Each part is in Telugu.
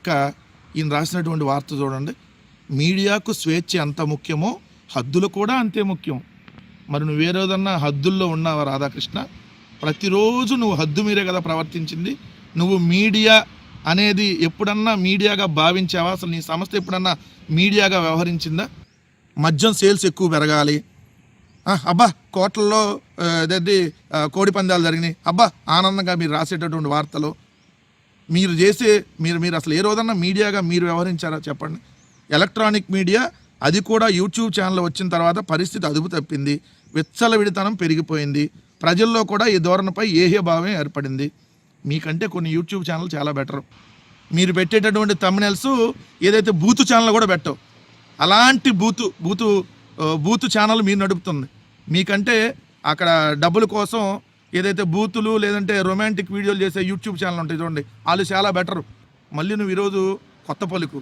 పక్క ఈయన రాసినటువంటి వార్త చూడండి. మీడియాకు స్వేచ్ఛ ఎంత ముఖ్యమో హద్దులు కూడా అంతే ముఖ్యం. మరి నువ్వు ఏ రోజన్నా హద్దుల్లో ఉన్నావా రాధాకృష్ణ? ప్రతిరోజు నువ్వు హద్దు మీరే కదా ప్రవర్తించింది. నువ్వు మీడియా అనేది ఎప్పుడన్నా మీడియాగా భావించావా? అసలు నీ సంస్థ ఎప్పుడన్నా మీడియాగా వ్యవహరించిందా? మద్యం సేల్స్ ఎక్కువ పెరగాలి, అబ్బా కోట్లలో అదేంటి కోడి పందాలు జరిగినాయి, అబ్బా ఆనందంగా మీరు రాసేటటువంటి వార్తలు మీరు చేసే మీరు అసలు ఏ రోజన్నా మీడియాగా మీరు వ్యవహరించారా చెప్పండి? ఎలక్ట్రానిక్ మీడియా అది కూడా యూట్యూబ్ ఛానల్ వచ్చిన తర్వాత పరిస్థితి అదుపు తప్పింది, విచ్చలవిడితనం పెరిగిపోయింది, ప్రజల్లో కూడా ఈ ధోరణిపై ఏహ్యభావం ఏర్పడింది. మీకంటే కొన్ని యూట్యూబ్ ఛానల్ చాలా బెటర్. మీరు పెట్టేటటువంటి థంబ్నెయిల్స్ ఏదైతే బూతు ఛానల్ కూడా పెట్టవు, అలాంటి బూతు ఛానల్ మీరు నడుపుతుంది. మీకంటే అక్కడ డబ్బుల కోసం ఏదైతే బూతులు లేదంటే రొమాంటిక్ వీడియోలు చేసే యూట్యూబ్ ఛానల్ ఉంటాయి చూడండి, వాళ్ళు చాలా బెటరు. మళ్ళీ నువ్వు ఈరోజు కొత్త పలుకు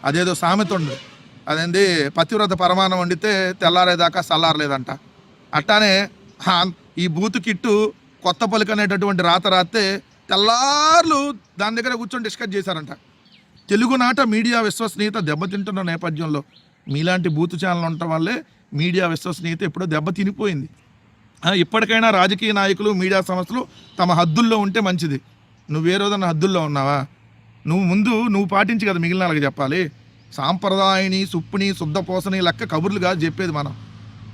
అదేదో సామెత ఉంది, అదేంది పతివ్రత పరమాణం వండితే తెల్లారేదాకా చల్లారలేదంట. అట్టానే ఈ బూతు కిట్టు కొత్త పలుకు అనేటటువంటి రాత రాస్తే తెల్లార్లు దాని దగ్గర కూర్చొని డిస్కస్ చేశారంట. తెలుగునాట మీడియా విశ్వసనీయత దెబ్బతింటున్న నేపథ్యంలో మీలాంటి బూతు ఛానల్ ఉండటం వల్లే మీడియా విశ్వసనీయత ఎప్పుడో దెబ్బతినిపోయింది. ఇప్పటికైనా రాజకీయ నాయకులు మీడియా సంస్థలు తమ హద్దుల్లో ఉంటే మంచిది. నువ్వే రోజన్నా హద్దుల్లో ఉన్నావా? నువ్వు పాటించి కదా మిగిలిన వాళ్ళకి చెప్పాలి. సాంప్రదాయని సుప్పుని శుద్ధపోసని లెక్క కబుర్లు కాదు చెప్పేది మనం.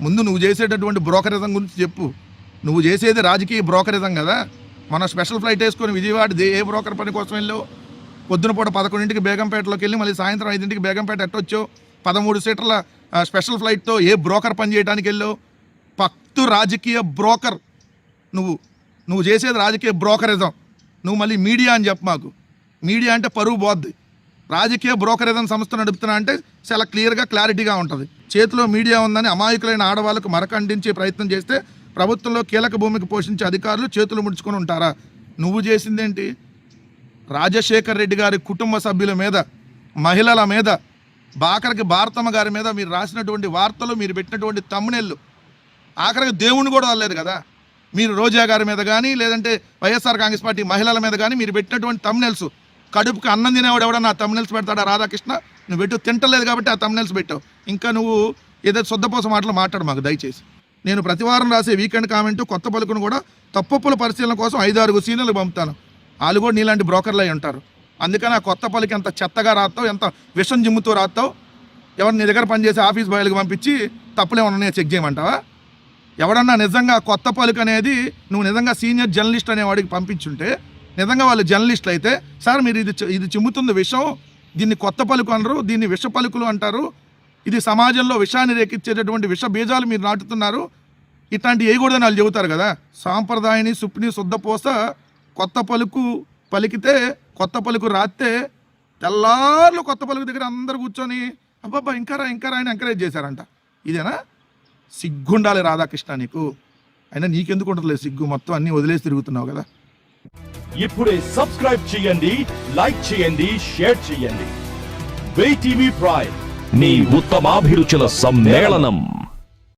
ముందు నువ్వు చేసేటటువంటి బ్రోకరిజం గురించి చెప్పు. నువ్వు చేసేది రాజకీయ బ్రోకరిజం కదా. మనం స్పెషల్ ఫ్లైట్ వేసుకొని విజయవాడ ఏ బ్రోకర్ పని కోసం వెళ్ళావు? పొద్దున పూట 11ంటికి బేగంపేటలోకి వెళ్ళి మళ్ళీ సాయంత్రం 5ంటికి బేగంపేట ఎట్టొచ్చావు? 13 సీటర్ల స్పెషల్ ఫ్లైట్తో ఏ బ్రోకర్ పని చేయడానికి వెళ్ళావు? పక్తు రాజకీయ బ్రోకర్ నువ్వు చేసేది రాజకీయ బ్రోకరిజం. నువ్వు మళ్ళీ మీడియా అని చెప్పు మాకు. మీడియా అంటే పరువు పోద్ది. రాజకీయ బ్రోకరిజం సంస్థ నడుపుతున్నా అంటే చాలా క్లారిటీగా ఉంటుంది. చేతిలో మీడియా ఉందని అమాయకులైన ఆడవాళ్ళకు మరకండించే ప్రయత్నం చేస్తే ప్రభుత్వంలో కీలక భూమికి పోషించే అధికారులు చేతులు ముడుచుకొని ఉంటారా? నువ్వు చేసిందేంటి? రాజశేఖర్ రెడ్డి గారి కుటుంబ సభ్యుల మీద, మహిళల మీద, ఆఖరికి భారతమ్మ గారి మీద మీరు రాసినటువంటి వార్తలు, మీరు పెట్టినటువంటి థంబ్నెయిల్, ఆఖరికి దేవుణ్ణి కూడా వదలలేదు కదా. మీరు రోజా గారి మీద కానీ లేదంటే వైఎస్ఆర్ కాంగ్రెస్ పార్టీ మహిళల మీద కానీ మీరు పెట్టినటువంటి థంబ్నెయిల్స్, కడుపుకి అన్నం తినేవాడు ఎవడన్నా ఆ థంబ్నెయిల్స్ పెడతాడా? రాధాకృష్ణ, నువ్వు పెట్టు తింటలేదు కాబట్టి ఆ థంబ్నెయిల్స్ పెట్టావు. ఇంకా నువ్వు ఏదైతే శుద్ధపోస మాటలు మాట్లాడు మాకు దయచేసి. నేను ప్రతివారం రాసే వీకెండ్ కామెంటు కొత్త పలుకును కూడా తప్పుల పరిశీలన కోసం 5-6 సీనియర్లు పంపుతాను. వాళ్ళు కూడా నీలాంటి బ్రోకర్లు అయి ఉంటారు. అందుకని ఆ కొత్త పలికి ఎంత చెత్తగా రాస్తావు, ఎంత విషం జిమ్ముతో రాస్తావు. ఎవరు నీ దగ్గర పనిచేసే ఆఫీస్ బాయ్లకు పంపించి తప్పులు ఏమన్నా చెక్ చేయమంటావా? ఎవడన్నా నిజంగా కొత్త పలుకు అనేది నువ్వు నిజంగా సీనియర్ జర్నలిస్ట్ అనేవాడికి పంపించుంటే, నిజంగా వాళ్ళు జర్నలిస్టులు అయితే, సార్ మీరు ఇది చిమ్ముతుంది విషం, దీన్ని కొత్త పలుకు అనరు, దీన్ని విష పలుకులు అంటారు, ఇది సమాజంలో విషాన్ని రేకిచ్చేటటువంటి విష బీజాలు మీరు నాటుతున్నారు, ఇట్లాంటివి వేయకూడదని వాళ్ళు చెబుతారు కదా. సాంప్రదాయని సుప్ని శుద్ధపోస కొత్త పలుకు పలికితే, కొత్త పలుకు రాస్తే తెల్లార్లు కొత్త పలుకు దగ్గర అందరు కూర్చొని అబ్బాబ్బా ఇంకా ఆయన ఎంకరేజ్ చేశారంట. ఇదేనా? సిగ్గుండాలి రాధాకృష్ణ నీకు. అయినా నీకెందుకు ఉండట్లేదు సిగ్గు? మొత్తం అన్నీ వదిలేసి తిరుగుతున్నావు కదా. ఇప్పుడే సబ్స్క్రైబ్ చేయండి, లైక్ చేయండి, షేర్ చేయండి. WayTV Prime, నీ ఉత్తమాభిరుచుల సమ్మేళనం.